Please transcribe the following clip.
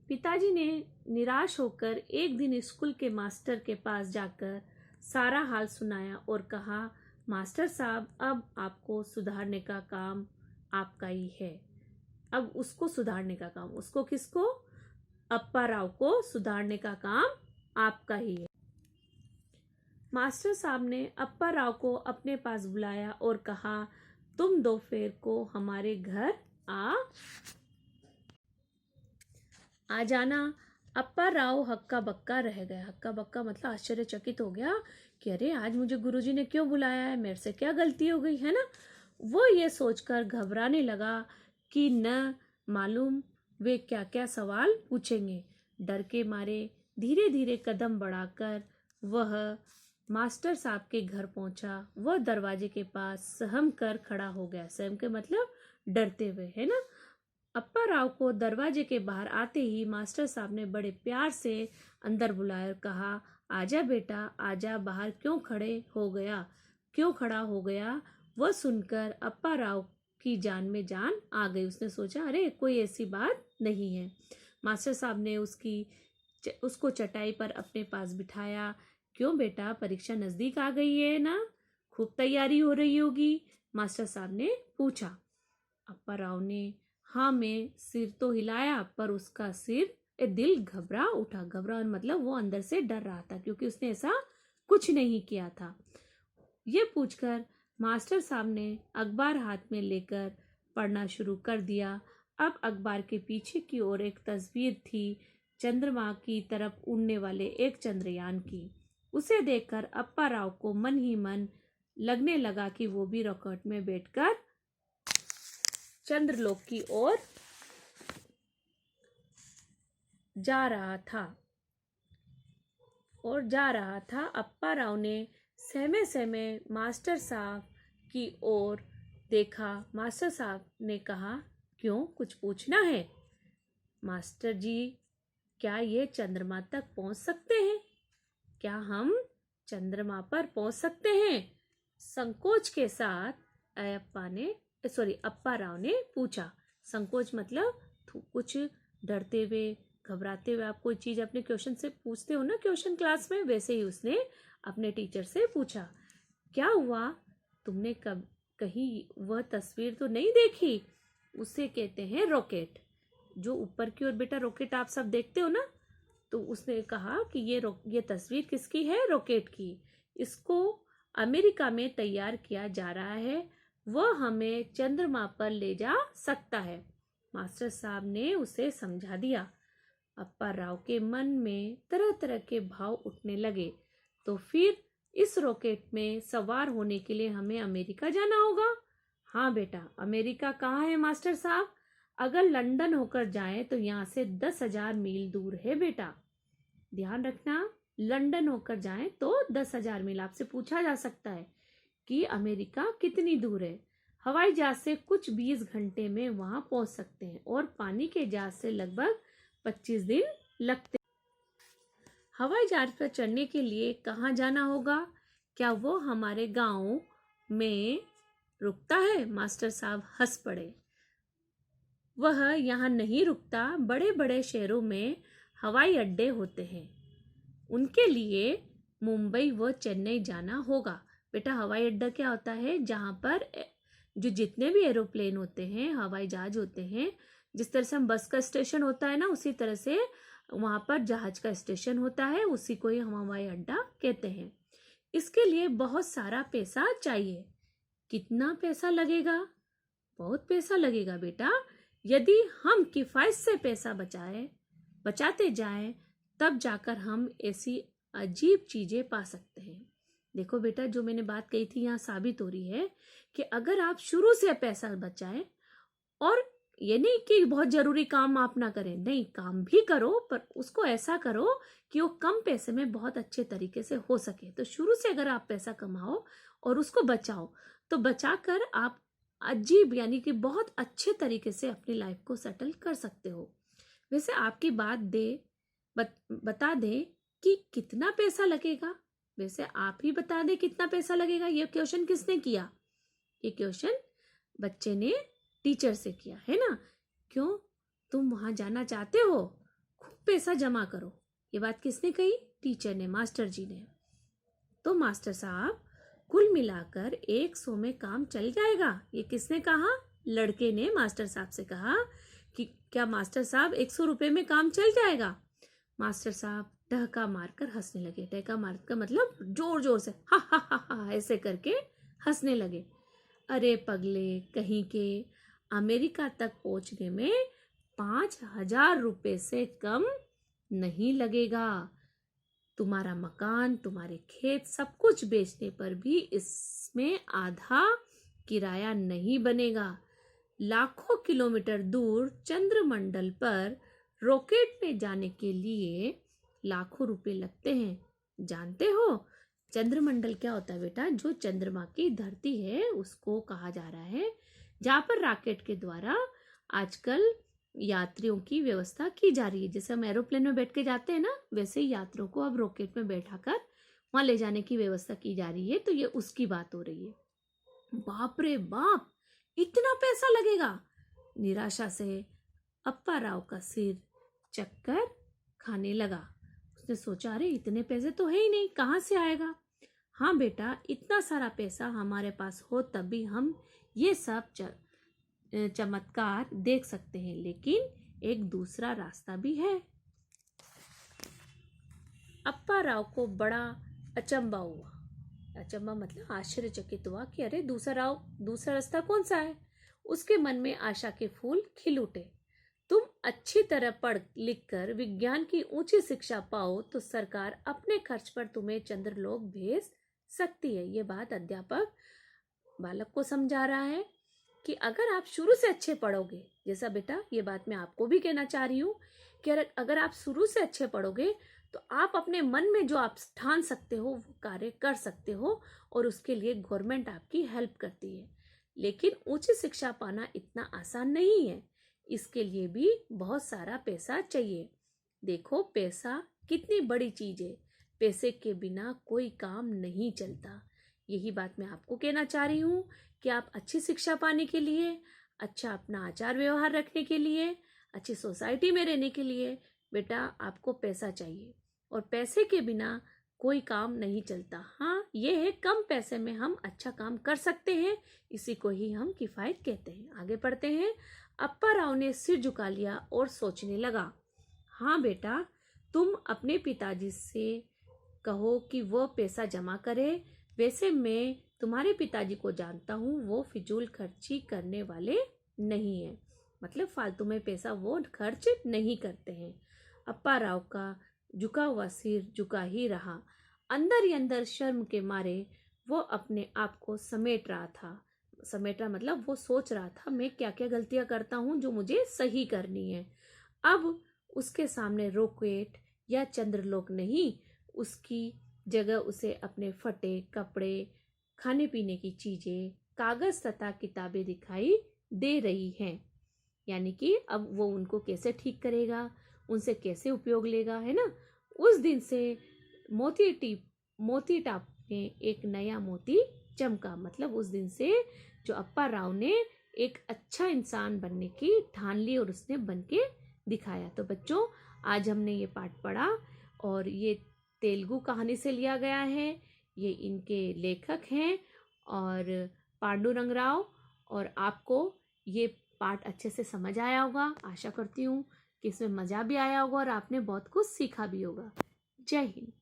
पिताजी ने निराश होकर एक दिन स्कूल के मास्टर के पास जाकर सारा हाल सुनाया और कहा, मास्टर साहब, अब आपको सुधारने का काम आपका ही है। अब उसको सुधारने का काम, उसको किसको? अप्पा राव को सुधारने का काम आपका ही है। मास्टर साहब ने अप्पा राव को अपने पास बुलाया और कहा, तुम दोपहर को हमारे घर आ जाना। अप्पा राव हक्का बक्का रह गया। हक्का बक्का मतलब आश्चर्यचकित हो गया कि अरे आज मुझे गुरुजी ने क्यों बुलाया है, मेरे से क्या गलती हो गई है ना। वो ये सोचकर घबराने लगा कि न मालूम वे क्या क्या सवाल पूछेंगे। डर के मारे धीरे धीरे कदम बढ़ाकर वह मास्टर साहब के घर पहुंचा। वह दरवाजे के पास सहम कर खड़ा हो गया। सहम के मतलब डरते हुए, है ना। अप्पा राव को दरवाजे के बाहर आते ही मास्टर साहब ने बड़े प्यार से अंदर बुलाया और कहा, आजा बेटा आजा, बाहर क्यों खड़ा हो गया। वह सुनकर अप्पा राव की जान में जान आ गई। उसने सोचा, अरे कोई ऐसी बात नहीं है। मास्टर साहब ने उसको चटाई पर अपने पास बिठाया। क्यों बेटा, परीक्षा नजदीक आ गई है ना, खूब तैयारी हो रही होगी, मास्टर साहब ने पूछा। अप्पा राव ने हाँ में सिर तो हिलाया, पर उसका दिल घबरा उठा। घबरा मतलब वो अंदर से डर रहा था, क्योंकि उसने ऐसा कुछ नहीं किया था। ये पूछकर मास्टर साहब ने अखबार हाथ में लेकर पढ़ना शुरू कर दिया। अब अखबार के पीछे की ओर एक तस्वीर थी, चंद्रमा की तरफ उड़ने वाले एक चंद्रयान की। उसे देखकर अप्पा राव को मन ही मन लगने लगा कि वो भी रॉकेट में बैठकर चंद्रलोक की ओर जा रहा था। अप्पा राव ने सहमे सहमे मास्टर साहब की ओर देखा। मास्टर साहब ने कहा, क्यों, कुछ पूछना है? मास्टर जी, क्या ये चंद्रमा तक पहुंच सकते हैं? क्या हम चंद्रमा पर पहुंच सकते हैं? संकोच के साथ अप्पा राव ने पूछा। संकोच मतलब कुछ डरते हुए, घबराते हुए। आप कोई चीज अपने क्वेश्चन से पूछते हो ना क्वेश्चन क्लास में, वैसे ही उसने अपने टीचर से पूछा। क्या हुआ, तुमने कहीं वह तस्वीर तो नहीं देखी? उसे कहते हैं रॉकेट। जो ऊपर की ओर बेटा रॉकेट आप सब देखते हो ना, तो उसने कहा कि ये तस्वीर किसकी है? रॉकेट की। इसको अमेरिका में तैयार किया जा रहा है, वह हमें चंद्रमा पर ले जा सकता है। मास्टर साहब ने उसे समझा दिया। अप्पा राव के मन में तरह तरह के भाव उठने लगे। तो फिर इस रॉकेट में सवार होने के लिए हमें अमेरिका जाना होगा? हाँ बेटा, अमेरिका कहाँ है मास्टर साहब? अगर लंदन होकर जाए तो यहाँ से 10,000 मील दूर है बेटा। ध्यान रखना, लंदन होकर जाए तो 10,000 मील। आपसे पूछा जा सकता है कि अमेरिका कितनी दूर है। हवाई जहाज से कुछ 20 घंटे में वहां पहुंच सकते हैं और पानी के जहाज से लगभग 25 दिन लगते। हवाई जहाज पर चढ़ने के लिए कहाँ जाना होगा? क्या वो हमारे गांव में रुकता है? मास्टर साहब हंस पड़े। वह यहाँ नहीं रुकता। बड़े बड़े शहरों में हवाई अड्डे होते हैं, उनके लिए मुंबई व चेन्नई जाना होगा। बेटा, हवाई अड्डा क्या होता है? जहाँ पर जो जितने भी एरोप्लेन होते हैं, हवाई जहाज होते हैं, जिस तरह से हम बस का स्टेशन होता है ना, उसी तरह से वहां पर जहाज का स्टेशन होता है, उसी को ही हम हवाई अड्डा कहते हैं। इसके लिए बहुत सारा पैसा चाहिए। कितना पैसा लगेगा? बहुत पैसा लगेगा बेटा। यदि हम किफायत से पैसा बचाते जाएं, तब जाकर हम ऐसी अजीब चीजें पा सकते हैं। देखो बेटा, जो मैंने बात कही थी यहाँ साबित हो रही है कि अगर आप शुरू से पैसा बचाएं, और ये नहीं कि बहुत जरूरी काम आप ना करें, नहीं, काम भी करो, पर उसको ऐसा करो कि वो कम पैसे में बहुत अच्छे तरीके से हो सके। तो शुरू से अगर आप पैसा कमाओ और उसको बचाओ, तो बचाकर आप अजीब यानी कि बहुत अच्छे तरीके से अपनी लाइफ को सेटल कर सकते हो। वैसे आपकी बता दे कि कितना पैसा लगेगा। वैसे आप ही बता दे कितना पैसा लगेगा। ये क्वेश्चन किसने किया? ये क्वेश्चन बच्चे ने टीचर से किया है ना। क्यों, तुम वहां जाना चाहते हो? पैसा जमा करो। ये बात किसने कही? टीचर ने, मास्टर जी ने। तो मास्टर साहब, कुल मिलाकर 100 में काम चल जाएगा। ये किसने कहा? लड़के ने मास्टर साहब से कहा कि क्या मास्टर साहब 100 रुपए में काम चल जाएगा? मास्टर साहब टहका मारकर हंसने लगे। टहका मार का मतलब जोर जोर से हा हा हा हा ऐसे करके हंसने लगे। अरे पगले कहीं के, अमेरिका तक पहुंचने में 5,000 रुपए से कम नहीं लगेगा। तुम्हारा मकान, तुम्हारे खेत, सब कुछ बेचने पर भी इसमें आधा किराया नहीं बनेगा। लाखों किलोमीटर दूर चंद्रमंडल पर रॉकेट में जाने के लिए लाखों रुपए लगते हैं। जानते हो चंद्रमंडल क्या होता है बेटा? जो चंद्रमा की धरती है उसको कहा जा रहा है, जहाँ पर रॉकेट के द्वारा आजकल यात्रियों की व्यवस्था की जा रही है। जैसे हम एरोप्लेन में बैठ के जाते हैं ना, वैसे ही यात्रियों को अब रॉकेट में बैठाकर वहां ले जाने की व्यवस्था की जा रही है। तो ये उसकी बात हो रही है। बाप रे बाप, इतना पैसा लगेगा! निराशा से अप्पा राव का सिर चक्कर खाने लगा। उसने सोचा, अरे इतने पैसे तो है ही नहीं, कहाँ से आएगा? हाँ बेटा, इतना सारा पैसा हमारे पास हो तभी हम ये सब चमत्कार देख सकते हैं, लेकिन एक दूसरा रास्ता भी है। अप्पा राव को बड़ा अचंबा हुआ। अचंबा मतलब आश्चर्यचकित हुआ कि अरे दूसरा रास्ता कौन सा है? उसके मन में आशा के फूल खिल उठे। तुम अच्छी तरह पढ़ लिख कर विज्ञान की ऊंची शिक्षा पाओ तो सरकार अपने खर्च पर तुम्हें चंद्रलोक भेज सकती है। ये बात अध्यापक बालक को समझा रहा है कि अगर आप शुरू से अच्छे पढ़ोगे, जैसा बेटा ये बात मैं आपको भी कहना चाह रही हूँ कि अगर आप शुरू से अच्छे पढ़ोगे तो आप अपने मन में जो आप ठान सकते हो वो कार्य कर सकते हो, और उसके लिए गवर्नमेंट आपकी हेल्प करती है। लेकिन उच्च शिक्षा पाना इतना आसान नहीं है, इसके लिए भी बहुत सारा पैसा चाहिए। देखो पैसा कितनी बड़ी चीज है, पैसे के बिना कोई काम नहीं चलता। यही बात मैं आपको कहना चाह रही हूँ कि आप अच्छी शिक्षा पाने के लिए, अच्छा अपना आचार व्यवहार रखने के लिए, अच्छी सोसाइटी में रहने के लिए बेटा आपको पैसा चाहिए, और पैसे के बिना कोई काम नहीं चलता। हाँ ये है, कम पैसे में हम अच्छा काम कर सकते हैं, इसी को ही हम किफायत कहते हैं। आगे पढ़ते हैं। अप्पा राव ने सिर झुका लिया और सोचने लगा। हाँ बेटा, तुम अपने पिताजी से कहो कि वो पैसा जमा करे। वैसे मैं तुम्हारे पिताजी को जानता हूँ, वो फिजूल खर्ची करने वाले नहीं है, मतलब फालतू में पैसा वो खर्च नहीं करते हैं। अप्पा राव का झुका हुआ सिर झुका ही रहा। अंदर ही अंदर शर्म के मारे वो अपने आप को समेट रहा था। समेट रहा मतलब वो सोच रहा था, मैं क्या क्या गलतियां करता हूँ जो मुझे सही करनी है। अब उसके सामने रॉकेट या चंद्रलोक नहीं, उसकी जगह उसे अपने फटे कपड़े, खाने पीने की चीजें, कागज तथा किताबें दिखाई दे रही हैं। यानी कि अब वो उनको कैसे ठीक करेगा, उनसे कैसे उपयोग लेगा, है ना। उस दिन से मोती टाप में एक नया मोती चमका। मतलब उस दिन से जो अप्पा राव ने एक अच्छा इंसान बनने की ठान ली और उसने बन के दिखाया। तो बच्चों, आज हमने ये पाठ पढ़ा और ये तेलुगु कहानी से लिया गया है। ये इनके लेखक हैं और पांडुरंग राव, और आपको ये पाठ अच्छे से समझ आया होगा। आशा करती हूँ कि इसमें मज़ा भी आया होगा और आपने बहुत कुछ सीखा भी होगा। जय हिंद।